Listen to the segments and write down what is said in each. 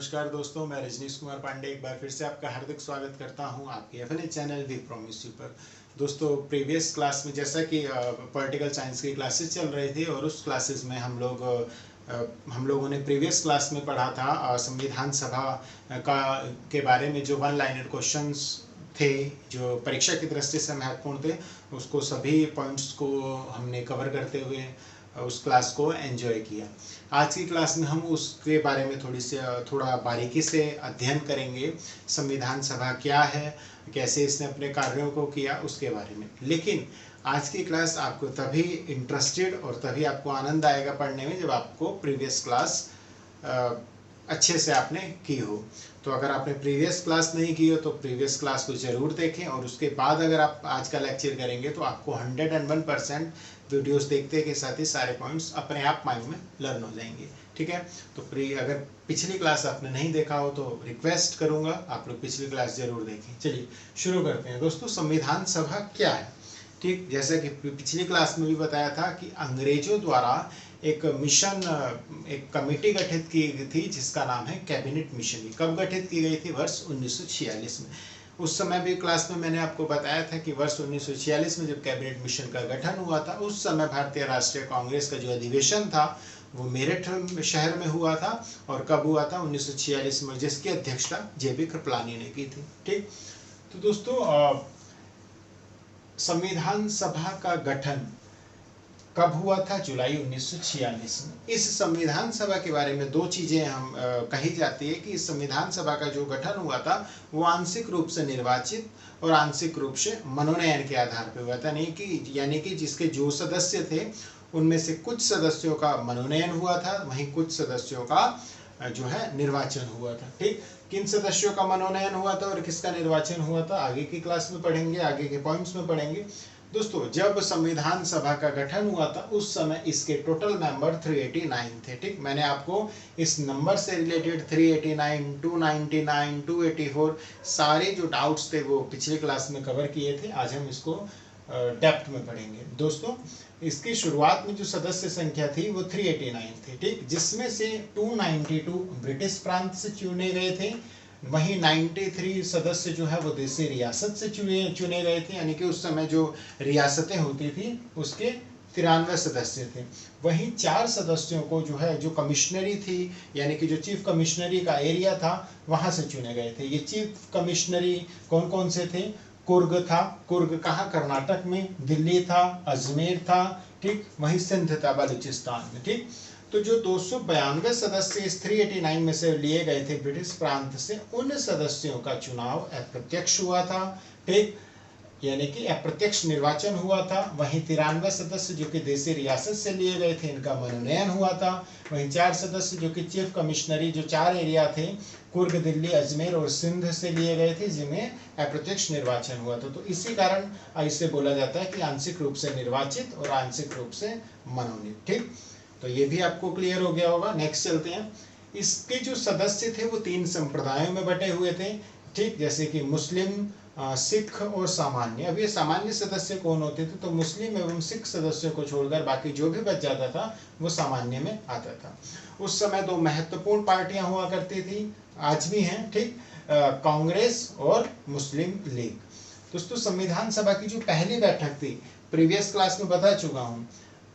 नमस्कार दोस्तों, मैं रजनीश कुमार पांडे एक बार फिर से आपका हार्दिक स्वागत करता हूं आपके अपने चैनल वी प्रॉमिस यू पर। दोस्तों, प्रीवियस क्लास में जैसा कि पॉलिटिकल साइंस की क्लासेस चल रही थी और उस क्लासेस में हम लोगों ने प्रीवियस क्लास में पढ़ा था संविधान सभा का के बारे में जो वन लाइनर क्वेश्चंस थे जो परीक्षा की दृष्टि से महत्वपूर्ण थे। उसको सभी पॉइंट्स को हमने कवर करते हुए उस क्लास को एंजॉय किया। आज की क्लास में हम उसके बारे में थोड़ा बारीकी से अध्ययन करेंगे। संविधान सभा क्या है, कैसे इसने अपने कार्यों को किया, उसके बारे में। लेकिन आज की क्लास आपको तभी इंटरेस्टेड और तभी आपको आनंद आएगा पढ़ने में जब आपको प्रीवियस क्लास अच्छे से आपने की हो। तो अगर आपने प्रीवियस क्लास नहीं की हो तो प्रीवियस क्लास को ज़रूर देखें और उसके बाद अगर आप आज का लेक्चर करेंगे तो आपको 101% वीडियोस देखते के साथ ही सारे पॉइंट्स अपने आप माइंड में लर्न हो जाएंगे। ठीक है, तो अगर पिछली क्लास आपने नहीं देखा हो तो रिक्वेस्ट करूंगा आप लोग पिछली क्लास जरूर देखें। चलिए शुरू करते हैं। दोस्तों, संविधान सभा क्या है? ठीक, जैसे कि पिछली क्लास में भी बताया था कि अंग्रेजों द्वारा एक कमेटी गठित की गई थी जिसका नाम है कैबिनेट मिशन। कब गठित की गई थी? वर्ष 1946 में। उस समय भी क्लास में मैंने आपको बताया था कि वर्ष 1946 में जब कैबिनेट मिशन का गठन हुआ था, उस समय भारतीय राष्ट्रीय कांग्रेस का जो अधिवेशन था वो मेरठ शहर में हुआ था। और कब हुआ था? 1946 में, जिसकी अध्यक्षता जे.बी. कृपलानी ने की थी। ठीक, तो दोस्तों, संविधान सभा का गठन कब हुआ था? जुलाई 1946 में। इस संविधान सभा के बारे में दो चीजें हम कही जाती है कि इस संविधान सभा का जो गठन हुआ था वो आंशिक रूप से निर्वाचित और आंशिक रूप से मनोनयन के आधार पर हुआ था। यानी कि जिसके जो सदस्य थे उनमें से कुछ सदस्यों का मनोनयन हुआ था, वहीं कुछ सदस्यों का जो है निर्वाचन हुआ था। ठीक, किन सदस्यों का मनोनयन हुआ था और किसका निर्वाचन हुआ था आगे की क्लास में पढ़ेंगे, आगे के पॉइंट्स में पढ़ेंगे। दोस्तों, जब संविधान सभा का गठन हुआ था उस समय इसके टोटल मेंबर 389 थे। ठीक, मैंने आपको इस नंबर से रिलेटेड 389, 299, 284 सारे जो डाउट्स थे वो पिछली क्लास में कवर किए थे। आज हम इसको डेप्थ में पढ़ेंगे। दोस्तों, इसकी शुरुआत में जो सदस्य संख्या थी वो 389 थी। ठीक, जिसमें से 292 ब्रिटिश प्रांत से चुने गए थे, वहीं 93 सदस्य जो है वो देसी रियासत से चुने गए थे। यानी कि उस समय जो रियासतें होती थी उसके 93 सदस्य थे। वहीं 4 सदस्यों को जो है जो कमिश्नरी थी, यानी कि जो चीफ कमिश्नरी का एरिया था वहां से चुने गए थे। ये चीफ कमिश्नरी कौन कौन से थे? कुर्ग था। कुर्ग कहाँ? कर्नाटक में। दिल्ली था, अजमेर था। ठीक, वहीं सिंध था बलूचिस्तान में। ठीक, तो जो 292 सदस्य इस 389 में से लिए गए थे ब्रिटिश प्रांत से, उन सदस्यों का चुनाव अप्रत्यक्ष हुआ था। ठीक, यानी कि अप्रत्यक्ष निर्वाचन हुआ था। वहीं 93 सदस्य जो कि देसी रियासत से लिए गए थे इनका मनोनयन हुआ था। वहीं 4 सदस्य जो कि चीफ कमिश्नरी जो 4 एरिया थे कुर्ग, दिल्ली, अजमेर और सिंध से लिए गए थे जिनमें अप्रत्यक्ष निर्वाचन हुआ था। तो इसी कारण इसे बोला जाता है कि आंशिक रूप से निर्वाचित और आंशिक रूप से मनोनीत। ठीक, तो ये भी आपको क्लियर हो गया होगा। नेक्स्ट चलते हैं। इसके जो सदस्य थे वो 3 संप्रदायों में बटे हुए थे। ठीक, जैसे कि मुस्लिम, सिख और सामान्य। अब ये सामान्य सदस्य कौन होते थे? तो मुस्लिम एवं सिख सदस्यों को छोड़कर बाकी जो भी बच जाता था वो सामान्य में आता था। उस समय 2 महत्वपूर्ण पार्टियां हुआ करती थी, आज भी हैं। ठीक, कांग्रेस और मुस्लिम लीग। दोस्तों, संविधान सभा की जो पहली बैठक थी प्रीवियस क्लास में बता चुका हूँ,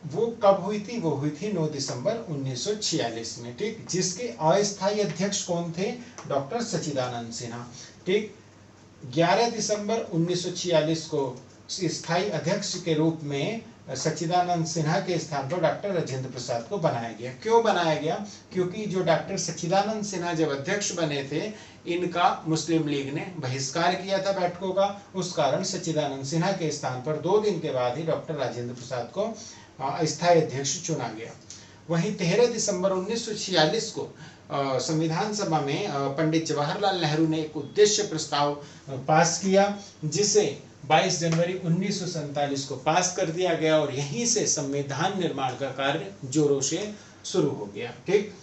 वो कब हुई थी? वो हुई थी 9 दिसंबर 1946 में। ठीक, जिसके अस्थायी अध्यक्ष कौन थे? डॉक्टर सच्चिदानंद सिन्हा। ठीक, 11 दिसंबर 1946 को स्थायी अध्यक्ष के रूप में सच्चिदानंद सिन्हा के स्थान पर डॉक्टर राजेंद्र प्रसाद को बनाया गया। क्यों बनाया गया? क्योंकि जो डॉक्टर सच्चिदानंद सिन्हा जब अध्यक्ष बने थे इनका मुस्लिम लीग ने बहिष्कार किया था बैठकों का। उस कारण सच्चिदानंद सिन्हा के स्थान पर 2 दिन के बाद ही डॉक्टर राजेंद्र प्रसाद को स्थायी अध्यक्ष चुना गया। वहीं 13 दिसंबर 1946 को संविधान सभा में पंडित जवाहरलाल नेहरू ने एक उद्देश्य प्रस्ताव पास किया जिसे 22 जनवरी 1947 को पास कर दिया गया और यहीं से संविधान निर्माण का कार्य जोरों से शुरू हो गया। ठीक,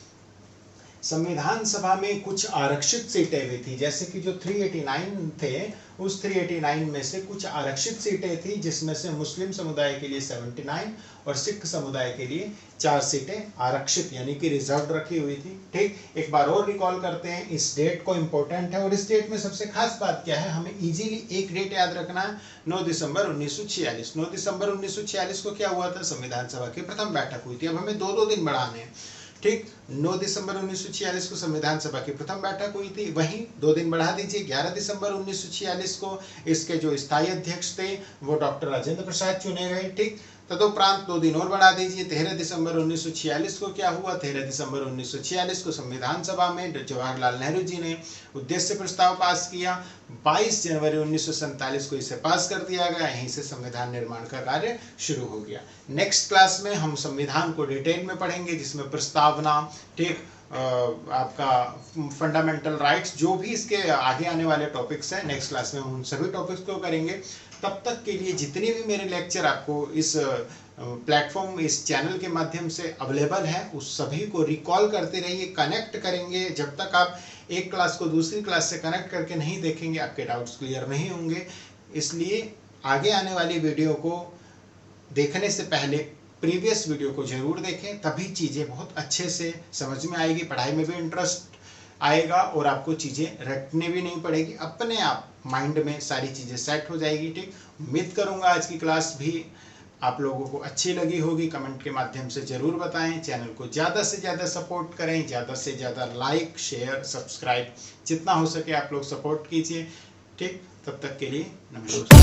संविधान सभा में कुछ आरक्षित सीटें भी थी, जैसे कि जो 389 थे, उस 389 में से कुछ आरक्षित सीटें थी, जिसमें से मुस्लिम समुदाय के लिए 79 और सिख समुदाय के लिए 4 सीटें आरक्षित यानी कि रिजर्व रखी हुई थी। ठीक, एक बार और रिकॉल करते हैं, इस डेट को इंपॉर्टेंट है और इस डेट में सबसे खास बात क्या है, हमें इजीली एक डेट याद रखना है, 9 दिसंबर 1946। 9 दिसंबर 1946 को क्या हुआ था, संविधान सभा की प्रथम बैठक हुई थी। अब हमें 2-2 दिन बढ़ाने हैं। ठीक, 9 दिसंबर 1946 को संविधान सभा की प्रथम बैठक हुई थी, वहीं 2 दिन बढ़ा दीजिए, 11 दिसंबर 1946 को इसके जो स्थायी अध्यक्ष थे वो डॉक्टर राजेंद्र प्रसाद चुने गए। ठीक, तदुपरांत 2 दिन और बढ़ा दीजिए, 13 दिसंबर 1946 को क्या हुआ, 13 दिसंबर 1946 को संविधान सभा में जवाहरलाल नेहरू जी ने उद्देश्य प्रस्ताव पास किया। 22 जनवरी 1947 को इसे पास कर दिया गया, यहीं से संविधान निर्माण का कार्य शुरू हो गया। नेक्स्ट क्लास में हम संविधान को डिटेल में पढ़ेंगे, जिसमें प्रस्तावना, ठीक, आपका फंडामेंटल राइट्स, जो भी इसके आगे आने वाले टॉपिक्स हैं, नेक्स्ट क्लास में हम उन सभी टॉपिक्स को करेंगे। तब तक के लिए जितने भी मेरे लेक्चर आपको इस प्लेटफॉर्म, इस चैनल के माध्यम से अवेलेबल है, उस सभी को रिकॉल करते रहिए, कनेक्ट करेंगे। जब तक आप एक क्लास को दूसरी क्लास से कनेक्ट करके नहीं देखेंगे, आपके डाउट्स क्लियर नहीं होंगे। इसलिए आगे आने वाली वीडियो को देखने से पहले प्रीवियस वीडियो को जरूर देखें, तभी चीज़ें बहुत अच्छे से समझ में आएगी, पढ़ाई में भी इंटरेस्ट आएगा और आपको चीज़ें रटने भी नहीं पड़ेगी, अपने आप माइंड में सारी चीज़ें सेट हो जाएगी। ठीक, उम्मीद करूँगा आज की क्लास भी आप लोगों को अच्छी लगी होगी। कमेंट के माध्यम से ज़रूर बताएं, चैनल को ज़्यादा से ज़्यादा सपोर्ट करें, ज़्यादा से ज़्यादा लाइक, शेयर, सब्सक्राइब जितना हो सके आप लोग सपोर्ट कीजिए। ठीक, तब तक के लिए नमस्कार।